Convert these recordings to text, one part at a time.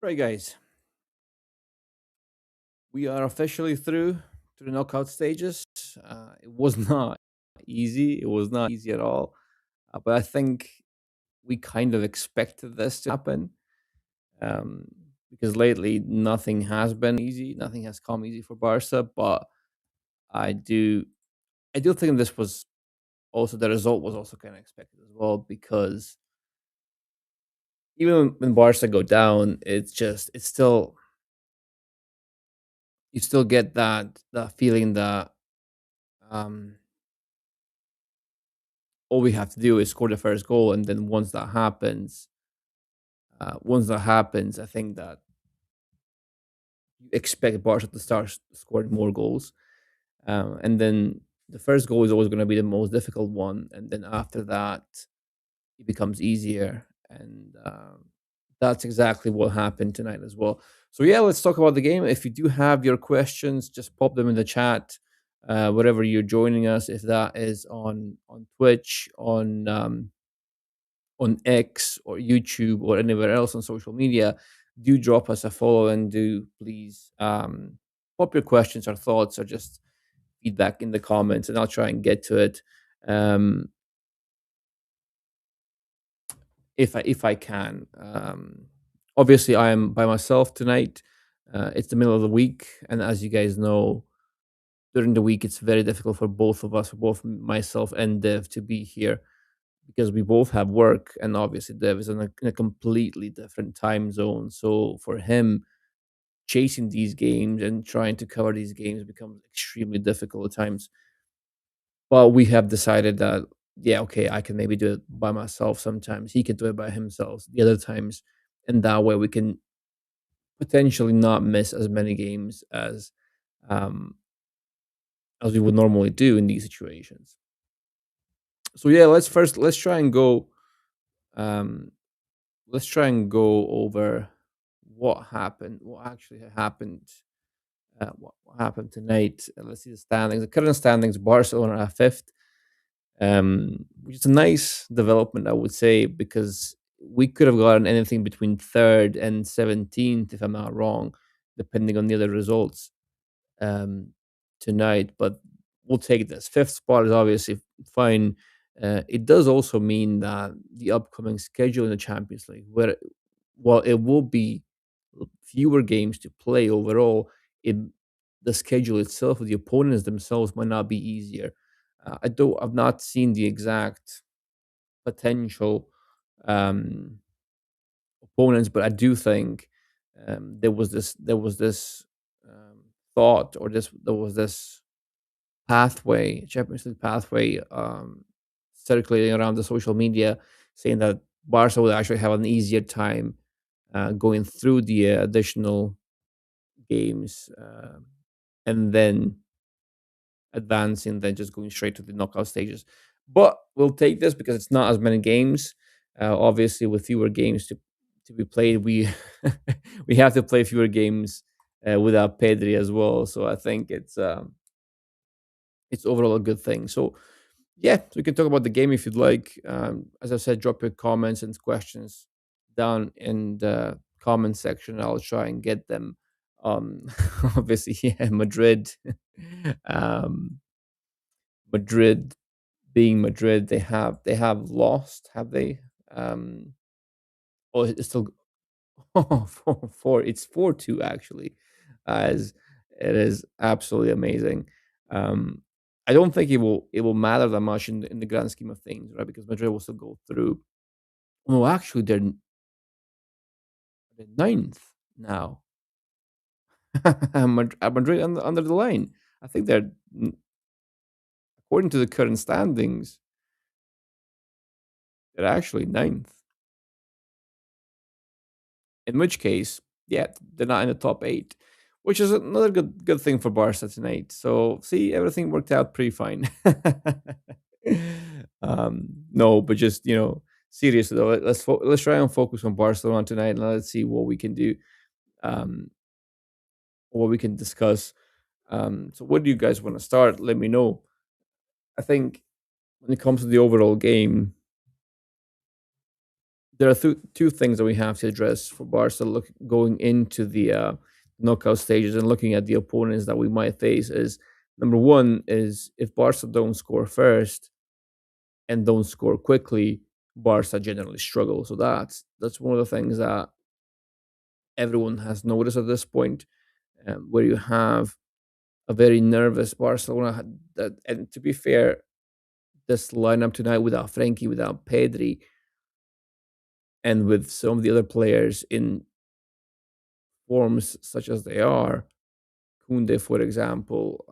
Right, guys, we are officially through to the knockout stages. It was not easy. It was not easy at all. But I think we kind of expected this to happen um, because lately nothing has been easy. Nothing has come easy for Barca. But I do, I do think this was also the result was also kind of expected as well because even when Barca go down, it's still you still get that feeling that um all we have to do is score the first goal, and then once that happens, I think that you expect Barca to start scoring more goals, and then the first goal is always going to be the most difficult one, and then after that, it becomes easier, and that's exactly what happened tonight as well. So yeah, let's talk about the game. If you do have your questions, just pop them in the chat. Wherever you're joining us, if that is on Twitch, on X or YouTube or anywhere else on social media, do drop us a follow and do please pop your questions or thoughts or just feedback in the comments, and I'll try and get to it um, if I can. Obviously, I am by myself tonight. It's the middle of the week, and as you guys know, during the week it's very difficult for both of us, for both myself and Dev, to be here because we both have work, and obviously Dev is in a completely different time zone. So for him, chasing these games and trying to cover these games becomes extremely difficult at times. But we have decided that yeah, okay, I can maybe do it by myself sometimes. He can do it by himself the other times, and that way we can potentially not miss as many games um as we would normally do in these situations. So yeah, let's try and go um over what actually happened, what happened tonight. Let's see the standings. The current standings: Barcelona are fifth, which is a nice development, I would say, because we could have gotten anything between third and 17th, if I'm not wrong, depending on the other results um, tonight. But we'll take this. Fifth spot is obviously fine. It does also mean that the upcoming schedule in the Champions League, where while it will be fewer games to play overall, it the schedule itself, the opponents themselves might not be easier. I've not seen the exact potential um, opponents, but I do think there was this um, thought, or there was this pathway, Champions League pathway, circulating around the social media, saying that Barca will actually have an easier time going through the additional games, and then advancing, then just going straight to the knockout stages. But we'll take this because it's not as many games. Obviously, with fewer games to be played, we we have to play fewer games without Pedri as well. So I think it's overall a good thing. So yeah, so we can talk about the game if you'd like. As I said, drop your comments and questions down in the comment section. I'll try and get them. Obviously, yeah, Madrid. um, Madrid being Madrid, they have lost, have they? Oh, it's still oh, 4-4. It's 4-2 actually, as it is absolutely amazing. Um, I don't think it will matter that much in the grand scheme of things, right? Because Madrid will still go through. Oh, actually, they're ninth now. Madrid under the line. I think according to the current standings, they're actually ninth. In which case, yeah, they're not in the top eight, which is another good thing for Barca tonight. So see, everything worked out pretty fine. No, but just seriously though, let's try and focus on Barcelona tonight, and let's see what we can do, um, what we can discuss. So, what do you guys want to start? Let me know. I think when it comes to the overall game, there are two things that we have to address for Barca going into the knockout stages and looking at the opponents that we might face. Is number one is if Barca don't score first and don't score quickly, Barca generally struggle. So that's one of the things that everyone has noticed at this point, where you have a very nervous Barcelona. And to be fair, this lineup tonight without Frankie, without Pedri, and with some of the other players in forms such as they are, Kunde, for example,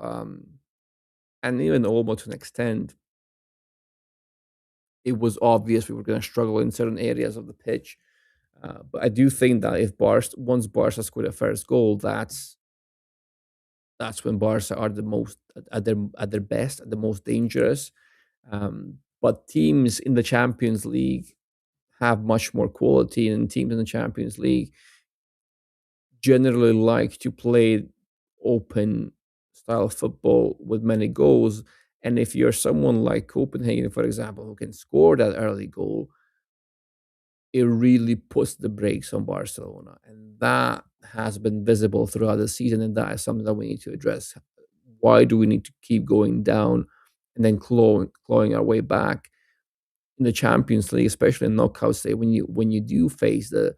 and even Olmo to an extent, it was obvious we were going to struggle in certain areas of the pitch. But I do think that if once Barca scored a first goal, that's when Barca are the most at their best, at the most dangerous. But teams in the Champions League have much more quality, and teams in the Champions League generally like to play open style football with many goals. And if you're someone like Copenhagen, for example, who can score that early goal, it really puts the brakes on Barcelona. And that has been visible throughout the season. And that is something that we need to address. Why do we need to keep going down and then clawing our way back in the Champions League, especially in knockout stage, when you do face the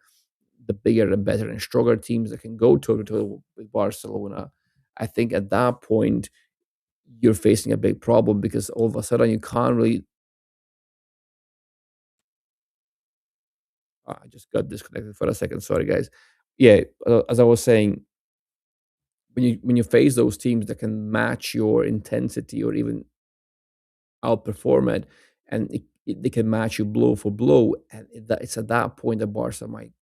bigger and better and stronger teams that can go toe to toe with Barcelona? I think at that point you're facing a big problem because all of a sudden you can't really. I just got disconnected for a second. Sorry, guys. Yeah, as I was saying, when you face those teams that can match your intensity or even outperform it, and they can match you blow for blow, and it's at that point that Barca might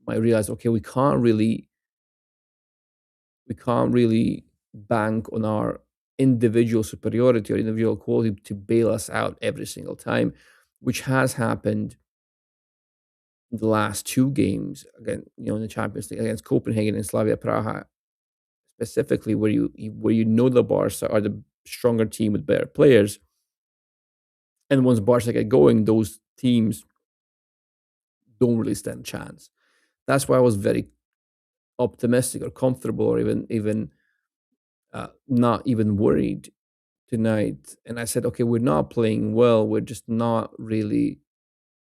realize, okay, we can't really bank on our individual superiority or individual quality to bail us out every single time, which has happened in the last two games again, in the Champions League against Copenhagen and Slavia Praha, specifically where you know the Barca are the stronger team with better players, and once Barca get going, those teams don't really stand a chance. That's why I was very optimistic or comfortable or even not even worried tonight. And I said, okay, we're not playing well. We're just not really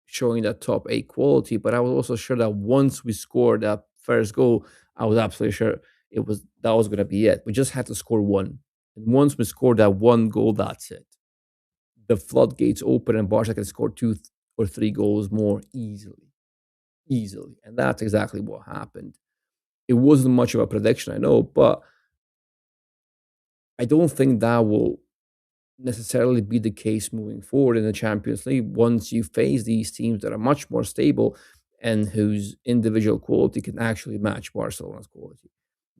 showing that top eight quality. But I was also sure that once we scored that first goal, I was absolutely sure that was going to be it. We just had to score one. And once we scored that one goal, that's it. The floodgates open and Barca can score two or three goals more easily. Easily. And that's exactly what happened. It wasn't much of a prediction, I know, but I don't think that will necessarily be the case moving forward in the Champions League once you face these teams that are much more stable and whose individual quality can actually match Barcelona's quality.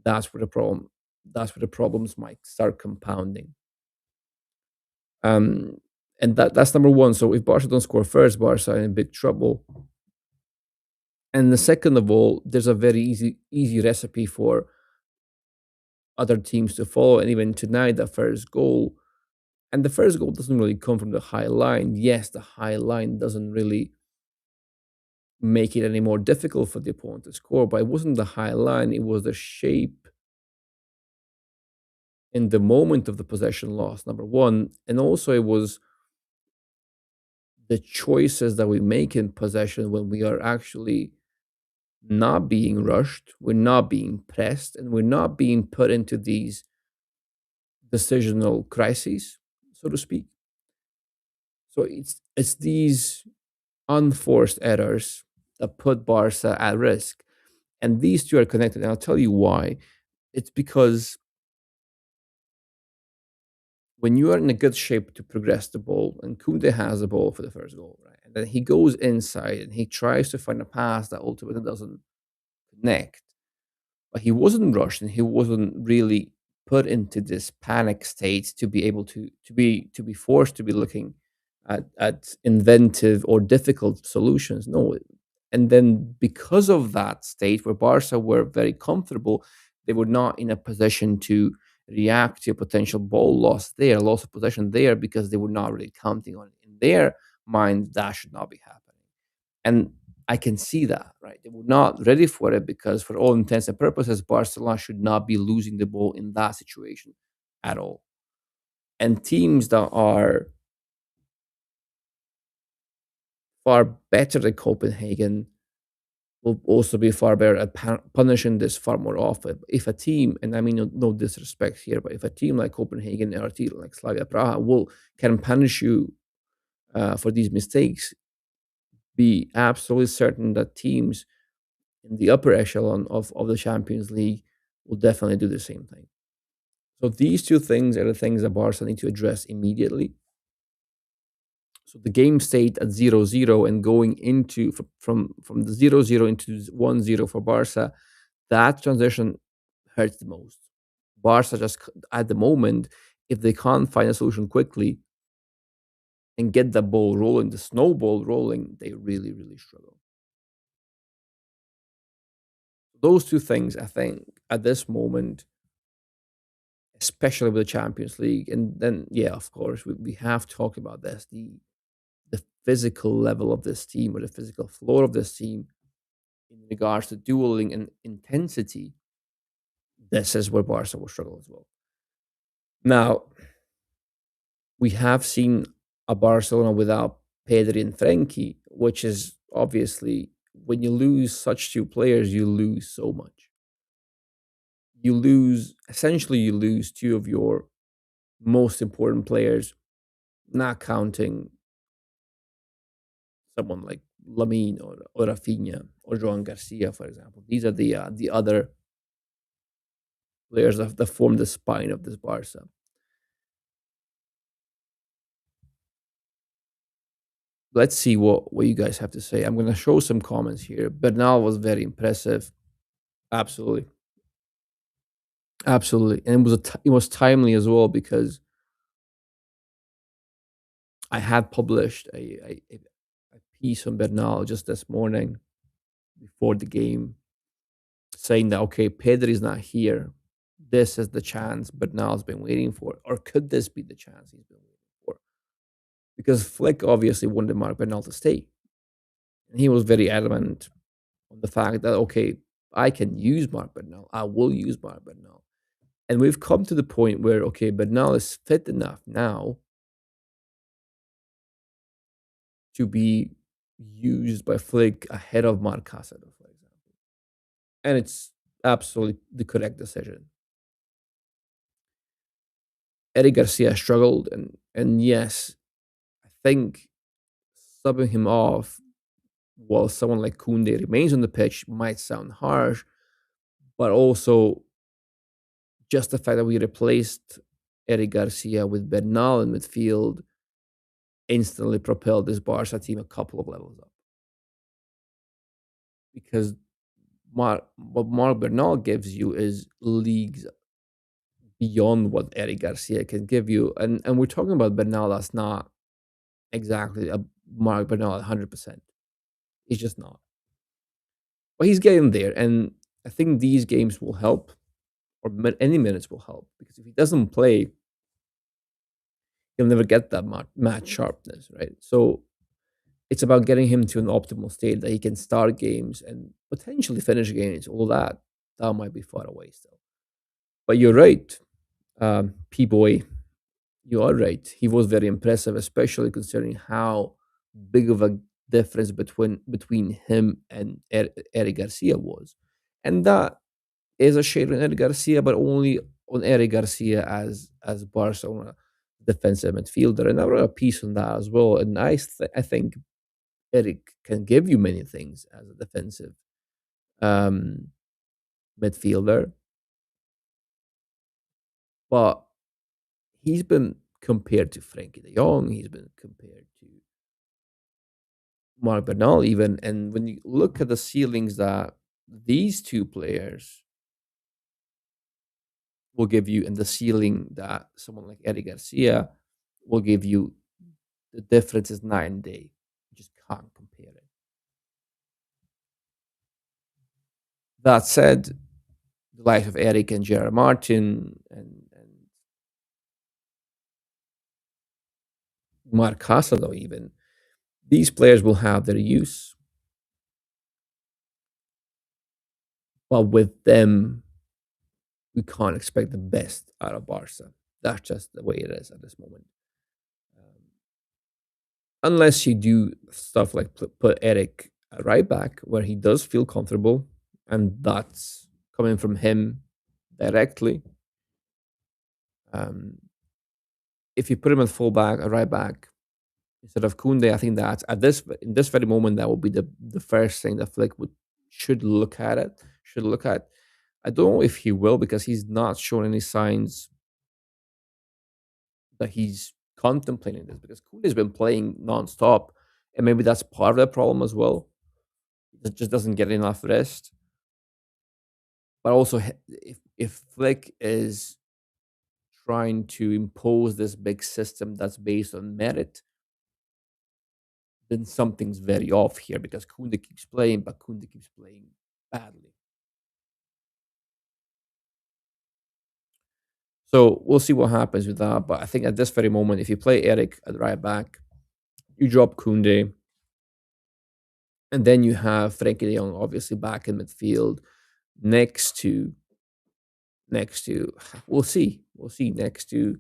That's where the problem. That's where the problems might start compounding. Um, and that's number one. So if Barca don't score first, Barca are in big trouble. And the second of all, there's a very easy recipe for other teams to follow. And even tonight, the first goal. And the first goal doesn't really come from the high line. Yes, the high line doesn't really make it any more difficult for the opponent to score, but it wasn't the high line, it was the shape in the moment of the possession loss, number one. And also, it was the choices that we make in possession when we are actually not being rushed, we're not being pressed, and we're not being put into these decisional crises, so to speak. So it's these unforced errors that put Barca at risk. And these two are connected. And I'll tell you why. It's because when you are in a good shape to progress the ball, and Kunde has the ball for the first goal, right? And then he goes inside and he tries to find a pass that ultimately doesn't connect. But he wasn't rushed and he wasn't really put into this panic state to be able to be forced to be looking at inventive or difficult solutions. No, and then because of that state where Barca were very comfortable, they were not in a position to react to a potential ball loss there, loss of possession there, because they were not really counting on it. In their mind, that should not be happening. And I can see that, right? They were not ready for it because, for all intents and purposes, Barcelona should not be losing the ball in that situation at all. And teams that are far better than Copenhagen will also be far better at punishing this far more often. If a team, and I mean no disrespect here, but if a team like Copenhagen or a team like Slavia Praha will can punish you for these mistakes, be absolutely certain that teams in the upper echelon of the Champions League will definitely do the same thing. So these two things are the things that Barca need to address immediately. So the game stayed at 0-0, and going into from the 0-0 into 1-0 for Barca, that transition hurts the most. Barca just at the moment, if they can't find a solution quickly and get the ball rolling, the snowball rolling, they really, really struggle. Those two things, I think, at this moment, especially with the Champions League, and then yeah, of course, we have talked about this, the physical level of this team or the physical floor of this team in regards to dueling and intensity. This is where Barca will struggle as well. Now, we have seen a Barcelona without Pedri and Frenkie, which is obviously when you lose such two players, you lose so much. You lose essentially you lose two of your most important players, not counting someone like Lamine or Rafinha or Joan Garcia, for example. These are the other players that form the spine of this Barca. Let's see what you guys have to say. I'm going to show some comments here. Bernal was very impressive. Absolutely, absolutely, and it was timely as well because I had published a piece on Bernal just this morning before the game, saying that okay, Pedri is not here. This is the chance Bernal's been waiting for, or could this be the chance he's been waiting for? Because Flick obviously wanted Mark Bernal to stay, and he was very adamant on the fact that okay, I can use Mark Bernal. I will use Mark Bernal. And we've come to the point where okay, Bernal is fit enough now to be used by Flick ahead of Mark Casado, for example. And it's absolutely the correct decision. Eric Garcia struggled, and yes, I think subbing him off while someone like Kunde remains on the pitch might sound harsh, but also just the fact that we replaced Eric Garcia with Bernal in midfield instantly propelled this Barca team a couple of levels up. Because what Mark Bernal gives you is leagues beyond what Eric Garcia can give you. And we're talking about Bernal that's not exactly a Mark Bernal at 100%. He's just not. But he's getting there. And I think these games will help, or any minutes will help. Because if he doesn't play, he'll never get that match sharpness, right? So it's about getting him to an optimal state that he can start games and potentially finish games. All that might be far away still. But you're right, P boy. You are right. He was very impressive, especially considering how big of a difference between him and Eric Garcia was, and that is a shade on Eric Garcia, but only on Eric Garcia as Barcelona defensive midfielder. And I wrote a piece on that as well. And I think Eric can give you many things as a defensive um, midfielder, but he's been compared to Frankie De Jong. He's been compared to Mark Bernal, even. And when you look at the ceilings that these two players will give you, and the ceiling that someone like Eric Garcia will give you, the difference is night and day. You just can't compare it. That said, the likes of Eric and Gerard Martin and Mark Casado, even, these players will have their use. But with them, we can't expect the best out of Barca. That's just the way it is at this moment. Um, Unless you do stuff like put Eric at right back, where he does feel comfortable, and that's coming from him directly. Um, if you put him at fullback, a right back instead of Kunde, I think that at this in this very moment, that would be the first thing that Flick would should look at it. Should look at. I don't know if he will because he's not shown any signs that he's contemplating this because Kunde's been playing nonstop, and maybe that's part of the problem as well. It just doesn't get enough rest. But also, if Flick is trying to impose this big system that's based on merit, then something's very off here because Kunde keeps playing, but Kunde keeps playing badly. So we'll see what happens with that. But I think at this very moment, if you play Eric at right back, you drop Kunde, and then you have Frankie de Jong obviously back in midfield next to next to we'll see next to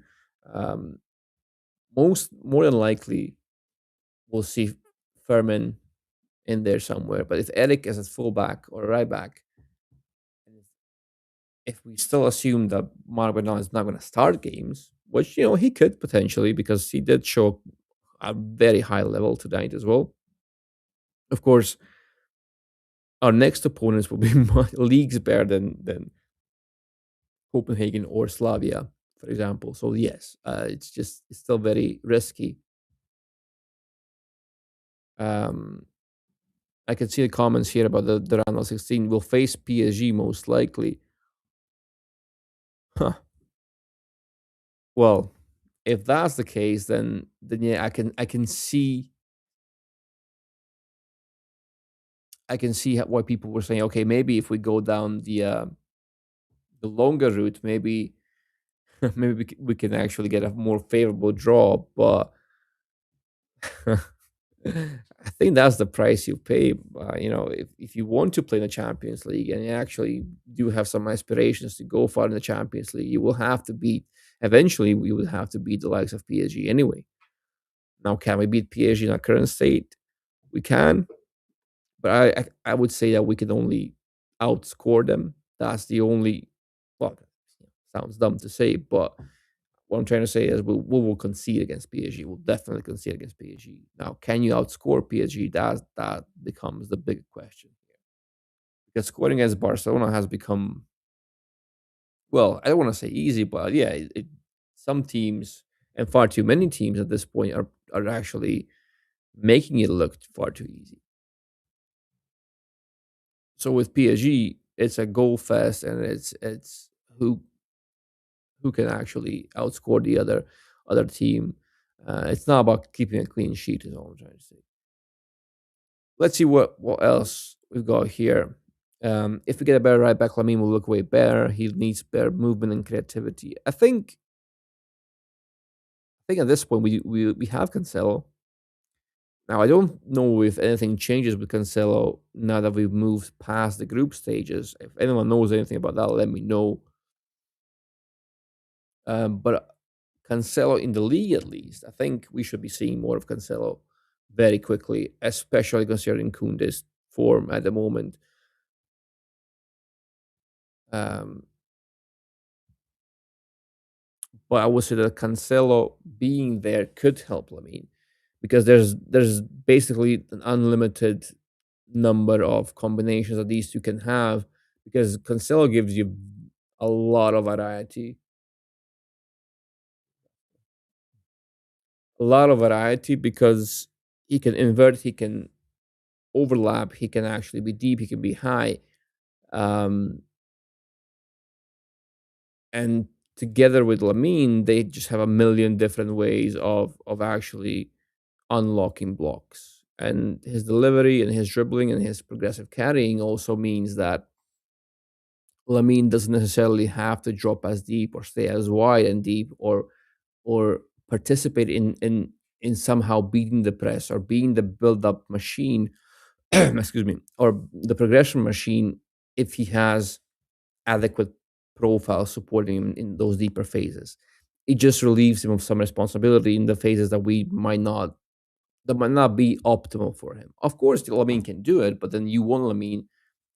um, most more than likely we'll see Furman in there somewhere. But if Eric is at fullback or right back, and if we still assume that Mark Bernal is not going to start games, which he could potentially because he did show a very high level tonight as well. Of course, our next opponents will be leagues better than Copenhagen or Slavia, for example. So yes, it's still very risky. Um, I can see the comments here about the round of 16. Will face PSG most likely. Huh. Well, if that's the case, then yeah, I can see why people were saying, okay, maybe if we go down the longer route, maybe maybe we can actually get a more favorable draw. But I think that's the price you pay. If you want to play in the Champions League and you actually do have some aspirations to go far in the Champions League, you will have to beat. Eventually, we will have to beat the likes of PSG anyway. Now, can we beat PSG in our current state? We can, but I would say that we can only outscore them. That's the only. Well, sounds dumb to say, but what I'm trying to say is we will concede against PSG. We'll definitely concede against PSG. Now, can you outscore PSG? That becomes the big question here. Because scoring against Barcelona has become, well, I don't want to say easy, but yeah, some teams and far too many teams at this point are actually making it look far too easy. So with PSG, it's a goal fest, and it's who can actually outscore the other team. It's not about keeping a clean sheet, is all I'm trying to say. Let's see what else we've got here. If we get a better right back, Lamine will look way better. He needs better movement and creativity. I think at this point we have Cancelo. Now I don't know if anything changes with Cancelo now that we've moved past the group stages. If anyone knows anything about that, let me know. But Cancelo in the league, at least, I think we should be seeing more of Cancelo very quickly, especially considering Kunde's form at the moment. Um, but I would say that Cancelo being there could help Lamine because there's basically an unlimited number of combinations that these two can have because Cancelo gives you a lot of variety, because he can invert, he can overlap, he can actually be deep, he can be high. Um, and together with Lamine, they just have a million different ways of actually unlocking blocks. And his delivery and his dribbling and his progressive carrying also means that Lamine doesn't necessarily have to drop as deep or stay as wide and deep or participate in somehow beating the press or being the build up machine excuse me, or the progression machine if he has adequate profile supporting him in those deeper phases. It just relieves him of some responsibility in the phases that might not be optimal for him. Of course, Lamine can do it, but then you want Lamine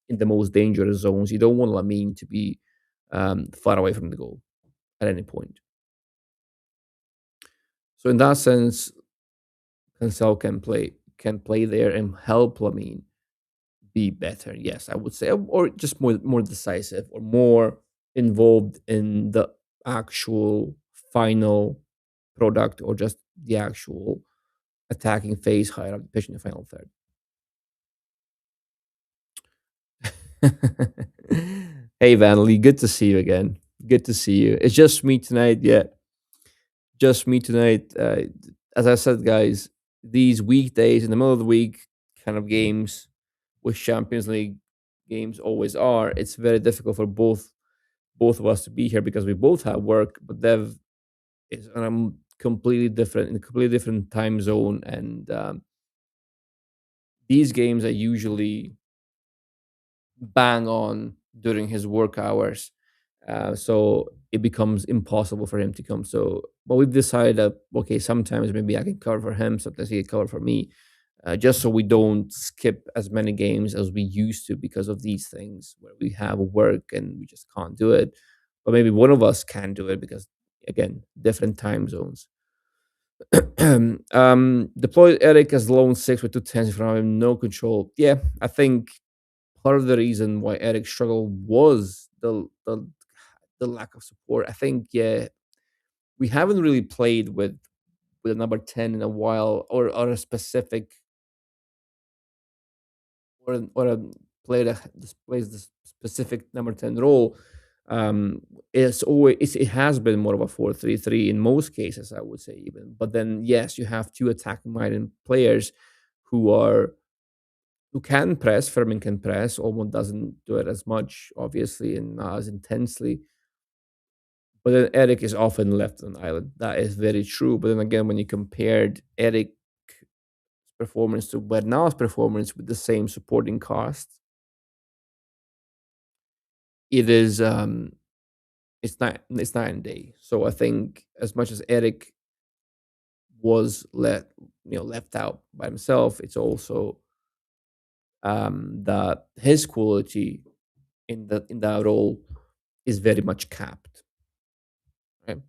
in the most dangerous zones. You don't want Lamine to be far away from the goal at any point. So in that sense, Cancel can play there and help Lamine be better. Yes, I would say, or just more decisive or more involved in the actual final product, or just the actual attacking phase higher up the pitch in the final third. Hey, Vanley, good to see you again. Good to see you. It's just me tonight. Yeah, just me tonight. As I said, guys, these weekdays in the middle of the week kind of games, which Champions League games always are, it's very difficult for both of us to be here because we both have work. But Dev is on a completely different in a completely different time zone, and these games are usually bang on during his work hours. So it becomes impossible for him to come. So, but we've decided that okay, sometimes maybe I can cover for him, sometimes he can cover for me, just so we don't skip as many games as we used to because of these things where we have work and we just can't do it. But maybe one of us can do it because again, different time zones. Deployed Eric as lone six with two tens in front of him, no control. Yeah, I think part of the reason why Eric struggled was the lack of support. I think yeah, we haven't really played with a number 10 in a while, or a specific or a player that displays the specific number 10 role. It has been more of a 4-3-3 in most cases, I would say, even. But then yes, you have two attacking minded players who are who can press. Furman can press. Olmo doesn't do it as much, obviously, and not as intensely. But then Eric is often left on the island. That is very true. But then again, when you compared Eric's performance to Bernal's performance with the same supporting cast, it is it's night and day. So I think as much as Eric was left out by himself, it's also that his quality in that role is very much capped. Right.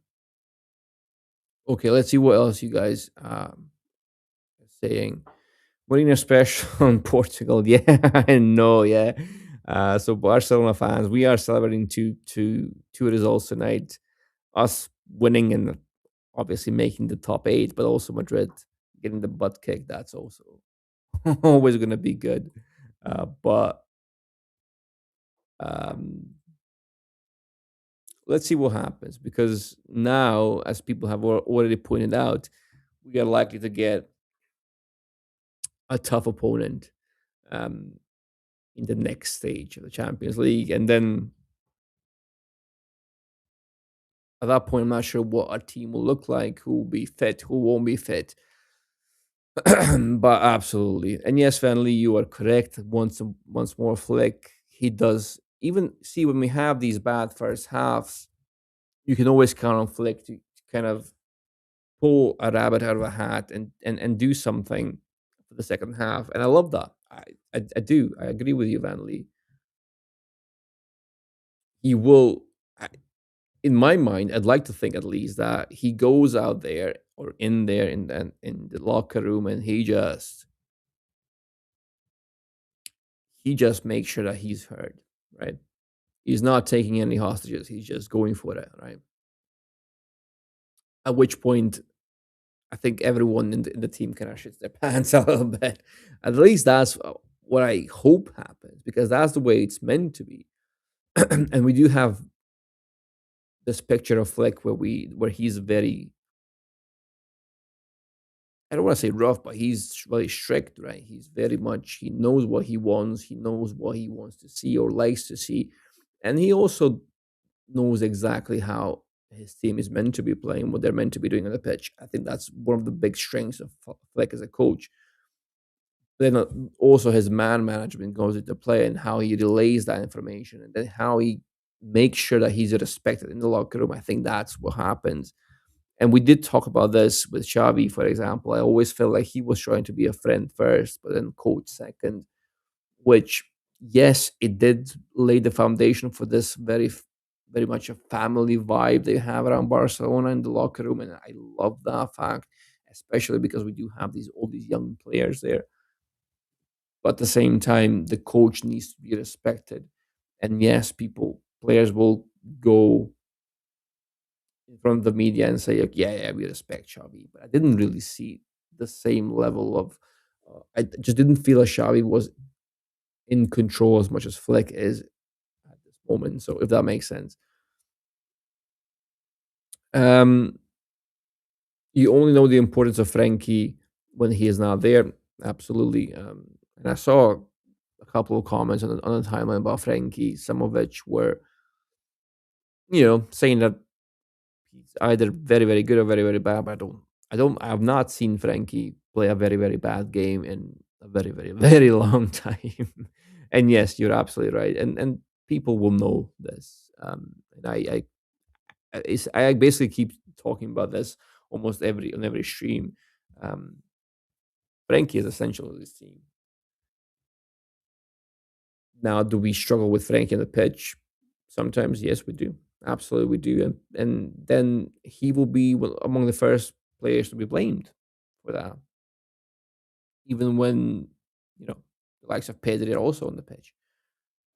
Okay, let's see what else you guys are saying. Mourinho special in Portugal. Yeah, I know. Yeah. So Barcelona fans, we are celebrating two results tonight. Us winning and obviously making the top eight, but also Madrid getting the butt kick. That's also always going to be good. But um, let's see what happens, because now, as people have already pointed out, we are likely to get a tough opponent um, in the next stage of the Champions League. And then at that point, I'm not sure what our team will look like, who will be fit, who won't be fit. But absolutely. And yes, Van Lee, you are correct. Once more, Flick, he does even see when we have these bad first halves, you can always count on Flick to kind of pull a rabbit out of a hat and do something for the second half. And I love that. I do. I agree with you, Van Lee. He will in my mind, I'd like to think at least that he goes out there or in there in the locker room, and he just makes sure that he's heard, right? He's not taking any hostages. He's just going for it, right? At which point, I think everyone in the team kind of shits their pants a little bit. At least that's what I hope happens, because that's the way it's meant to be. And we do have this picture of Flick where he's very, I don't want to say rough, but he's very strict, right? He's very much, he knows what he wants. He knows what he wants to see or likes to see. And he also knows exactly how his team is meant to be playing, what they're meant to be doing on the pitch. I think that's one of the big strengths of Fleck as a coach. then also his man management goes into play and how he relays that information and then how he makes sure that he's respected in the locker room. I think that's what happens. And we did talk about this with Xavi, for example. I always felt like he was trying to be a friend first, but then coach second, which, yes, it did lay the foundation for this very much a family vibe they have around Barcelona in the locker room. And I love that fact, especially because we do have all these young players there. But at the same time, the coach needs to be respected. And yes, players will go in front of the media and say, like, yeah, we respect Xavi. But I didn't really see the same level of. I just didn't feel like Xavi was in control as much as Flick is at this moment. So if that makes sense, um, you only know the importance of Frankie when he is not there. Absolutely. And I saw a couple of comments on the timeline about Frankie, some of which were, saying that he's either very, very good or very, very bad. But I have not seen Frankie play a very, very bad game in a very, very, very long time. And yes, you're absolutely right. And people will know this. And I basically keep talking about this almost every stream. Um, Frankie is essential to this team. Now, do we struggle with Frankie on the pitch? Sometimes, yes, we do. Absolutely, we do. And then he will be among the first players to be blamed for that, even when the likes of Pedri are also on the pitch.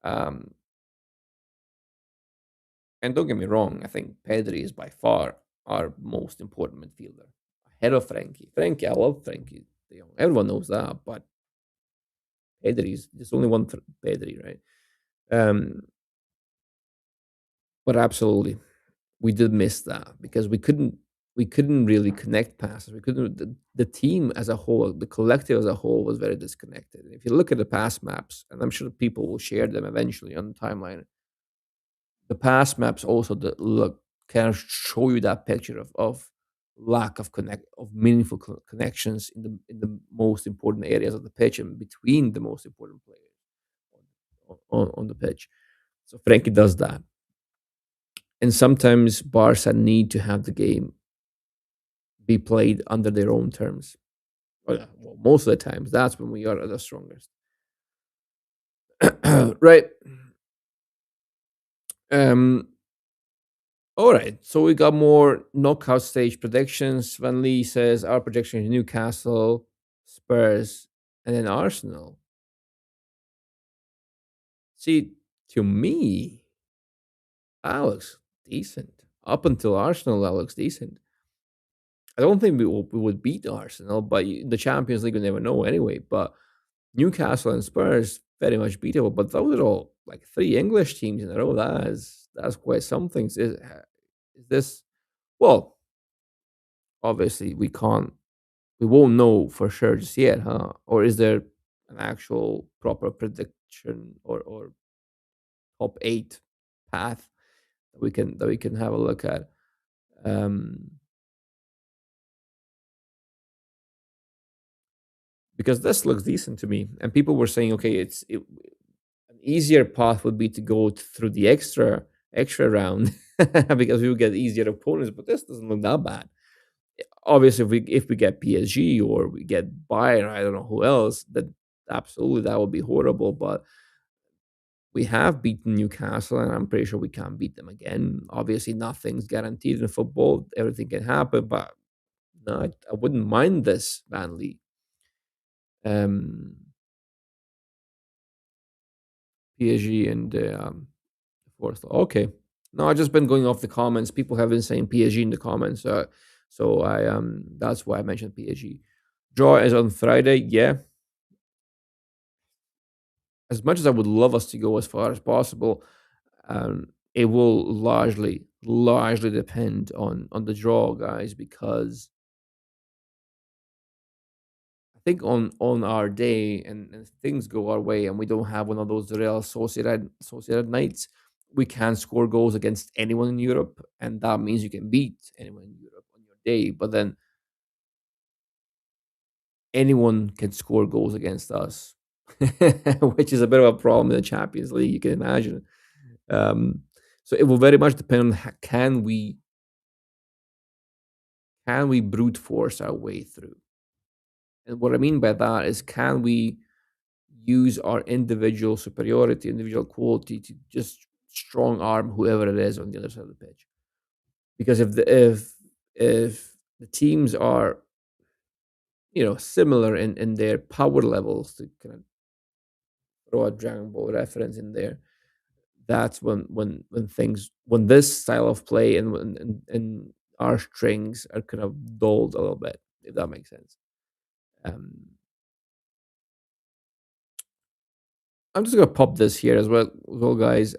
Um, and don't get me wrong, I think Pedri is by far our most important midfielder, ahead of Frankie. Frankie, I love Frankie. Everyone knows that, but Pedri there's only one Pedri, right? Um, but absolutely, we did miss that because we couldn't really connect passes. We couldn't the team as a whole, the collective as a whole was very disconnected. If you look at the pass maps, and I'm sure people will share them eventually on the timeline, the pass maps also look kind of show you that picture of lack of meaningful connections in the most important areas of the pitch and between the most important players on the pitch. So Frankie does that. And sometimes Barca need to have the game be played under their own terms. Well, most of the times, that's when we are at the strongest. Right. Um, all right. So we got more knockout stage predictions. Van Lee says our prediction is Newcastle, Spurs, and then Arsenal. See, to me, that looks decent. Up until Arsenal, that looks decent. I don't think we would beat Arsenal, but in the Champions League, we never know anyway. But Newcastle and Spurs very much beatable. But those are all like three English teams in a row. That's quite something. Is this well? Obviously, we won't know for sure just yet, huh? Or is there an actual proper prediction or top eight path that we can have a look at? Um, because this looks decent to me. And people were saying, okay, an easier path would be to go through the extra round because we would get easier opponents. But this doesn't look that bad. Obviously, if we get PSG or we get Bayern, I don't know who else, then absolutely that would be horrible. But we have beaten Newcastle, and I'm pretty sure we can beat them again. Obviously, nothing's guaranteed in football; everything can happen. But no, I wouldn't mind this, Manly. Um, PSG and fourth. Okay. No, I just been going off the comments. People have been saying PSG in the comments. So I that's why I mentioned PSG. Draw is on Friday. Yeah. As much as I would love us to go as far as possible, it will largely depend on the draw, guys, because I think on our day and things go our way and we don't have one of those Real Sociedad nights, we can score goals against anyone in Europe, and that means you can beat anyone in Europe on your day. But then anyone can score goals against us, which is a bit of a problem in the Champions League. You can imagine. Um, so it will very much depend on can we brute force our way through. And what I mean by that is, can we use our individual superiority, individual quality to just strong arm whoever it is on the other side of the pitch? Because if the teams are, similar in their power levels, to kind of throw a Dragon Ball reference in there, that's when this style of play and our strings are kind of dulled a little bit, if that makes sense. Um, I'm just gonna pop this here as well, guys.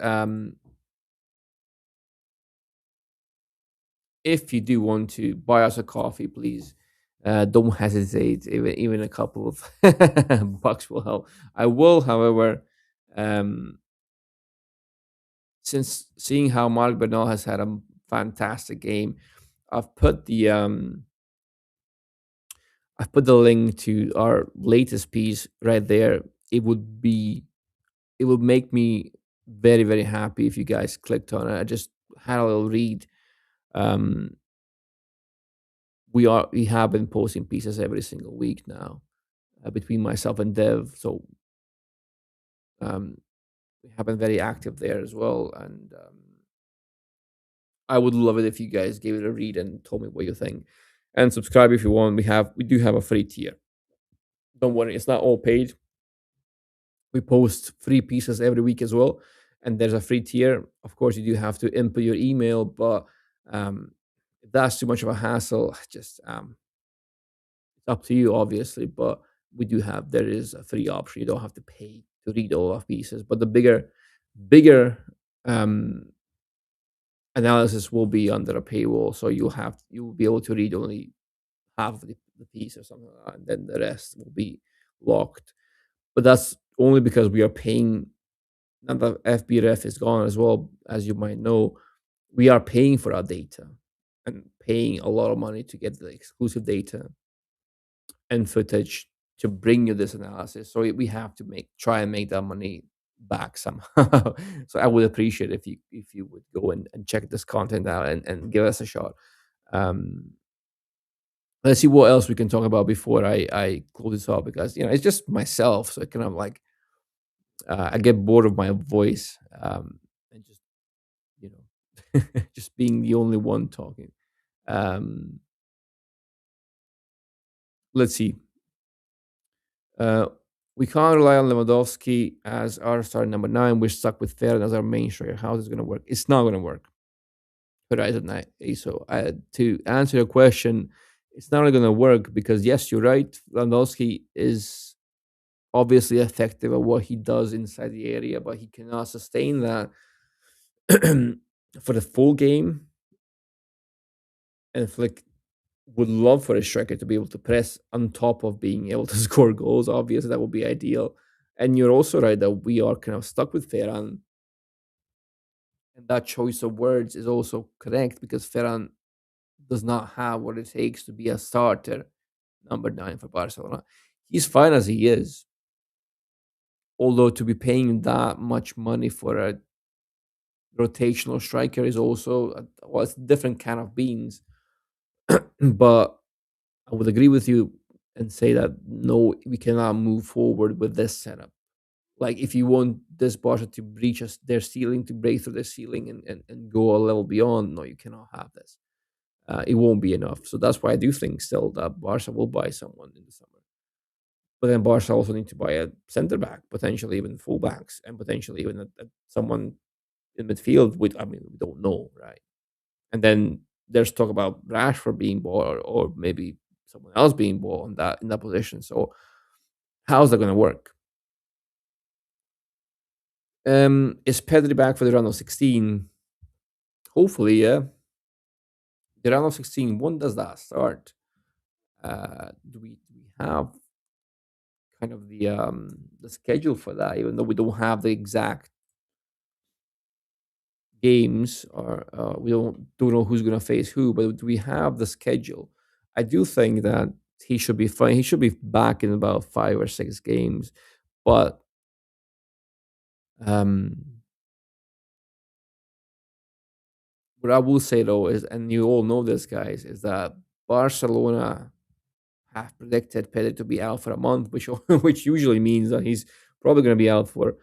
If you do want to buy us a coffee, please don't hesitate. Even a couple of bucks will help. I will, however, um, since seeing how Mark Bernal has had a fantastic game, I've put the um, I've put the link to our latest piece right there. It would be it would make me very, very happy if you guys clicked on it. I just had a little read. Um, we have been posting pieces every single week now, between myself and Dev. So um, we have been very active there as well, and I would love it if you guys gave it a read and told me what you think. And subscribe if you want. We do have a free tier. Don't worry, it's not all paid. We post free pieces every week as well, and there's a free tier. Of course, you do have to input your email, but if that's too much of a hassle, just it's up to you, obviously. But there is a free option. You don't have to pay to read all of pieces. But the bigger um, analysis will be under a paywall, so you will be able to read only half of the piece or something like that, and then the rest will be locked. But that's only because we are paying. Now that FBref is gone as well, as you might know, we are paying for our data and paying a lot of money to get the exclusive data and footage to bring you this analysis. So we have to try and make that money back somehow. So I would appreciate if you would go and check this content out and give us a shot. Um, let's see what else we can talk about before I close this up, because it's just myself, so kind of like I get bored of my voice, and just you know just being the only one talking. Um, let's see. Uh, we can't rely on Lewandowski as our starting number 9. We're stuck with Ferran as our main striker. How is it going to work? It's not going to work. Horizon So to answer your question, it's not going to work because, yes, you're right. Lewandowski is obviously effective at what he does inside the area, but he cannot sustain that for the full game. And Flick would love for a striker to be able to press on top of being able to score goals. Obviously, that would be ideal. And you're also right that we are kind of stuck with Ferran, and that choice of words is also correct because Ferran does not have what it takes to be a starter number 9 for Barcelona. He's fine as he is, although to be paying that much money for a rotational striker is also well, it's a different kind of beans. But I would agree with you and say that no, we cannot move forward with this setup. Like, if you want this Barca to breach their ceiling, to break through their ceiling and go a level beyond, no, you cannot have this. It won't be enough. So that's why I do think still that Barca will buy someone in the summer. But then Barca also need to buy a centre back, potentially even full backs, and potentially even someone in midfield. We don't know, right? And then there's talk about Rashford being bought, or maybe someone else being bought in that position. So how's that going to work? Is Pedri back for the round of 16? Hopefully, yeah. The round of 16. When does that start? Do we have kind of the schedule for that? Even though we don't have the exact games, or we don't know who's going to face who, but do we have the schedule? I do think that he should be fine. He should be back in about 5 or 6 games. But um, what I will say though is, and you all know this, guys, is that Barcelona have predicted Pedri to be out for a month, which which usually means that he's probably going to be out for.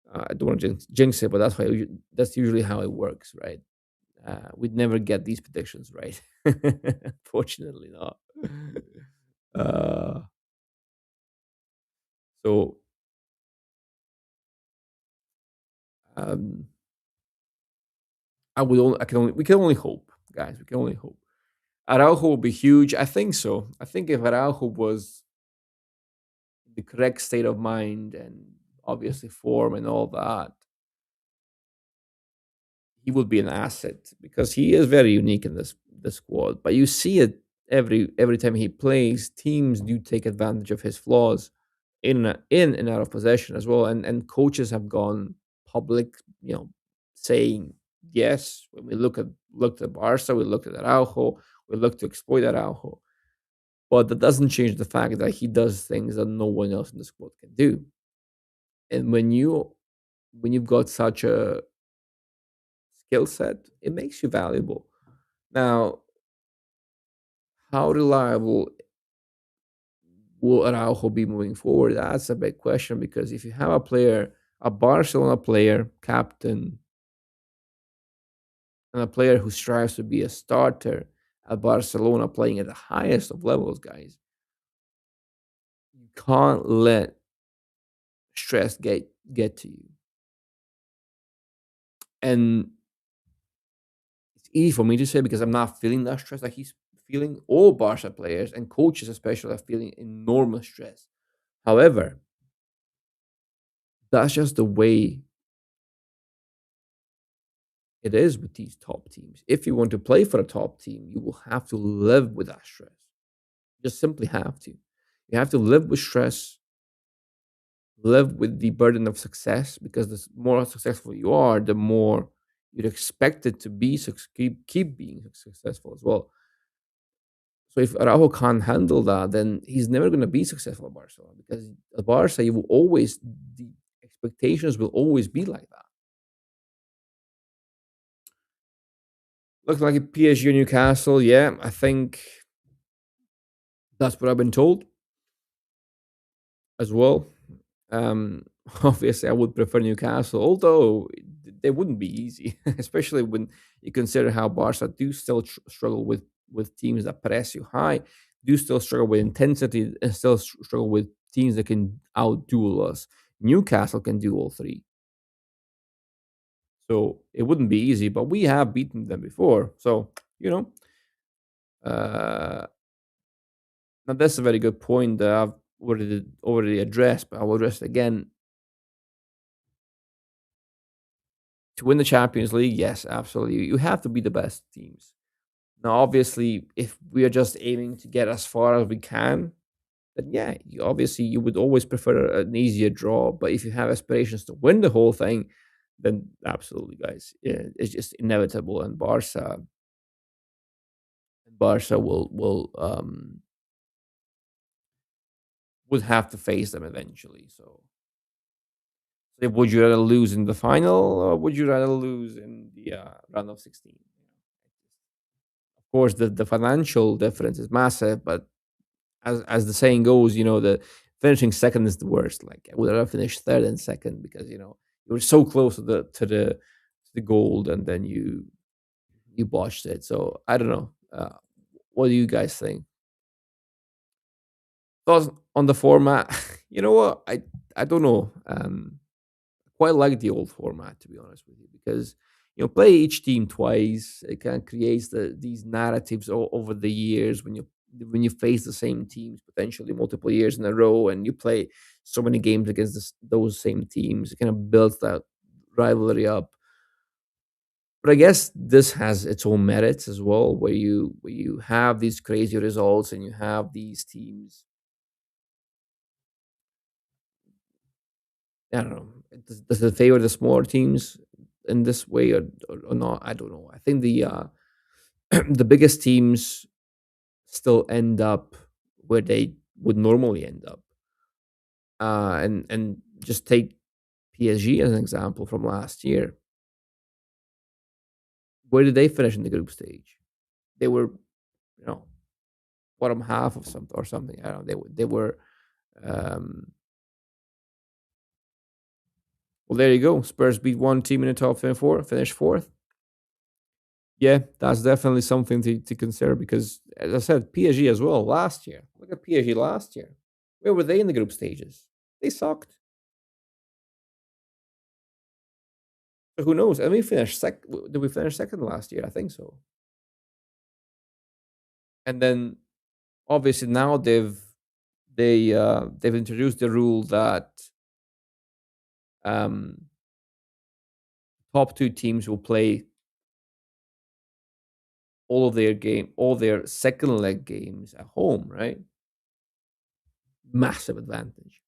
I don't want to jinx it, but that's usually how it works, right? We'd never get these predictions right. Fortunately, not. Uh, so um, we can only hope, guys. We can only hope. Araujo will be huge. I think so. I think if Araujo was the correct state of mind and obviously form and all that, he would be an asset because he is very unique in this squad. But you see it every time he plays. Teams do take advantage of his flaws in and out of possession as well, and coaches have gone public, saying yes. When we looked at Barca, we looked at Araujo, we looked to exploit Araujo, but that doesn't change the fact that he does things that no one else in the squad can do. And when you've got such a skill set, it makes you valuable. Now, how reliable will Araujo be moving forward? That's a big question because if you have a player, a Barcelona player, captain, and a player who strives to be a starter at Barcelona playing at the highest of levels, guys, you can't let stress get to you. And it's easy for me to say because I'm not feeling that stress that he's feeling. All Barca players and coaches especially are feeling enormous stress. However, that's just the way it is with these top teams. If you want to play for a top team, you will have to live with that stress. Just simply have to. You have to live with stress, live with the burden of success because the more successful you are, the more you'd expect it to be keep being successful as well. So if Araujo can't handle that, then he's never going to be successful at Barcelona because at Barca, you will always the expectations will always be like that. Looks like a PSG or Newcastle. Yeah, I think that's what I've been told as well. Um, Obviously, I would prefer Newcastle, although they wouldn't be easy, especially when you consider how Barca do still struggle with teams that press you high, do still struggle with intensity, and still struggle with teams that can outduel us. Newcastle can do all three, so it wouldn't be easy. But we have beaten them before, so you know. Uh, Now that's a very good point that I've already addressed, but I will address it again. To win the Champions League, yes, absolutely. You have to be the best teams. Now, obviously, if we are just aiming to get as far as we can, then yeah, obviously you would always prefer an easier draw. But if you have aspirations to win the whole thing, then absolutely, guys, yeah, it's just inevitable. And Barca would have to face them eventually. So would you rather lose in the final or would you rather lose in the round of 16? Of course, the financial difference is massive, but as the saying goes, the finishing second is the worst. Like I would rather finish third and second because you were so close to the gold and then you botched it. So I don't know. What do you guys think? Thoughts on the format? You know what? I don't know. Quite like the old format to be honest with you because play each team twice. It kind of creates these narratives over the years when you face the same teams potentially multiple years in a row and you play so many games against those same teams. It kind of builds that rivalry up. But I guess this has its own merits as well, where you have these crazy results and you have these teams. I don't know. Does it favor the smaller teams in this way or not? I don't know. I think the the biggest teams still end up where they would normally end up. And just take PSG as an example from last year. Where did they finish in the group stage? They were, you know, bottom half of something or something. I don't know. They were. Um, well, there you go. Spurs beat one team in the top 24, finished fourth. Yeah, that's definitely something to consider because, as I said, PSG as well last year. Look at PSG last year. Where were they in the group stages? They sucked. So who knows? And we finished Did we finish second last year? I think so. And then obviously now they've introduced the rule that um, top two teams will play all their second leg games at home. Right, massive advantage.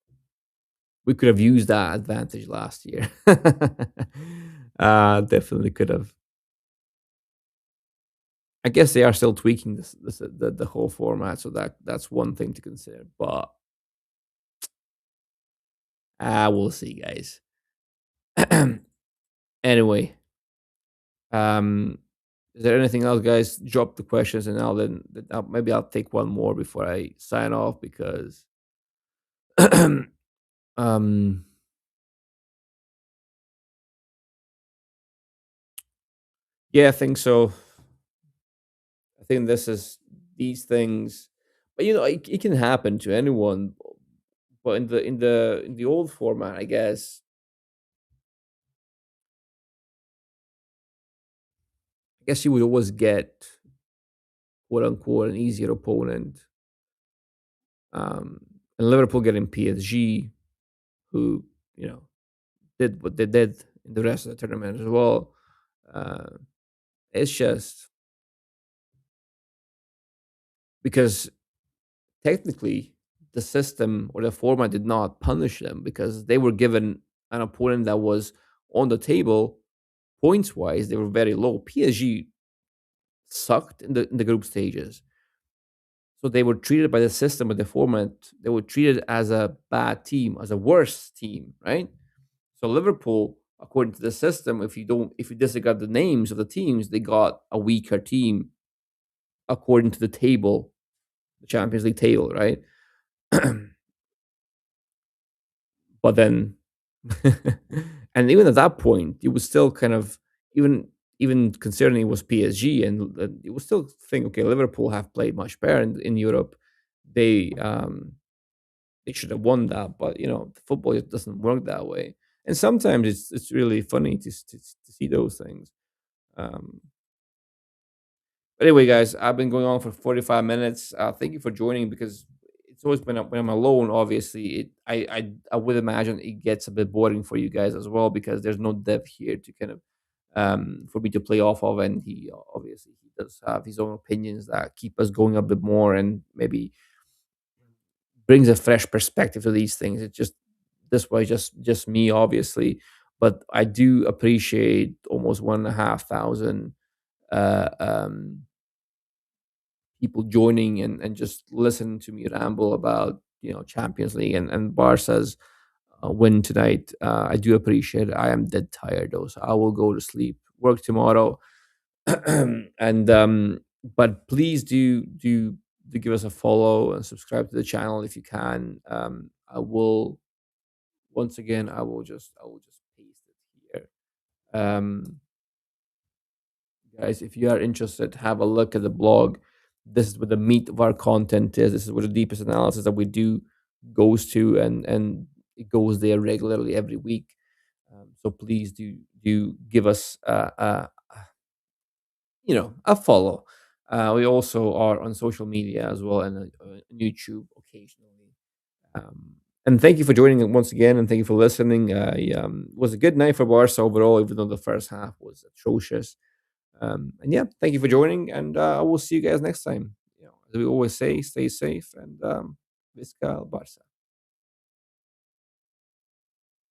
We could have used that advantage last year. Definitely could have. I guess they are still tweaking the whole format, so that's one thing to consider. But we'll see, guys. Anyway, um, is there anything else, guys? Drop the questions, and maybe I'll take one more before I sign off because, um, yeah, I think so. I think this is these things, but it can happen to anyone. But in the old format, I guess you would always get quote unquote an easier opponent. And Liverpool getting PSG, who you know did what they did in the rest of the tournament as well. Uh, it's just because technically the system or the format did not punish them because they were given an opponent that was on the table points wise. They were very low. PSG sucked in the group stages. So they were treated by the system, by the format, they were treated as a bad team, as a worse team, right? So Liverpool, according to the system, if you disregard the names of the teams, they got a weaker team according to the table, the Champions League table, right? But then, and even at that point, you would still kind of even considering it was PSG, and you would still think, okay, Liverpool have played much better in Europe. They um, they should have won that, but football just doesn't work that way. And sometimes it's really funny to see those things. Um, but anyway, guys, I've been going on for 45 minutes. Thank you for joining because it's always been when I'm alone. Obviously, I would imagine it gets a bit boring for you guys as well because there's no depth here to kind of for me to play off of, and he obviously he does have his own opinions that keep us going a bit more and maybe brings a fresh perspective to these things. It's just this way, just me, obviously, but I do appreciate almost 1,500 uh, um, people joining and just listening to me ramble about Champions League and Barca's win tonight. I do appreciate it. I am dead tired though, so I will go to sleep. Work tomorrow, and but please do give us a follow and subscribe to the channel if you can. I will once again. I will just paste it here. Guys, if you are interested, have a look at the blog. This is where the meat of our content is. This is where the deepest analysis that we do goes to, and it goes there regularly every week. So please do give us a follow. We also are on social media as well and on YouTube occasionally. Um, and thank you for joining once again, and thank you for listening. It was a good night for Barca overall, even though the first half was atrocious. And yeah, thank you for joining, and I will see you guys next time. As we always say, stay safe and Visca Barca.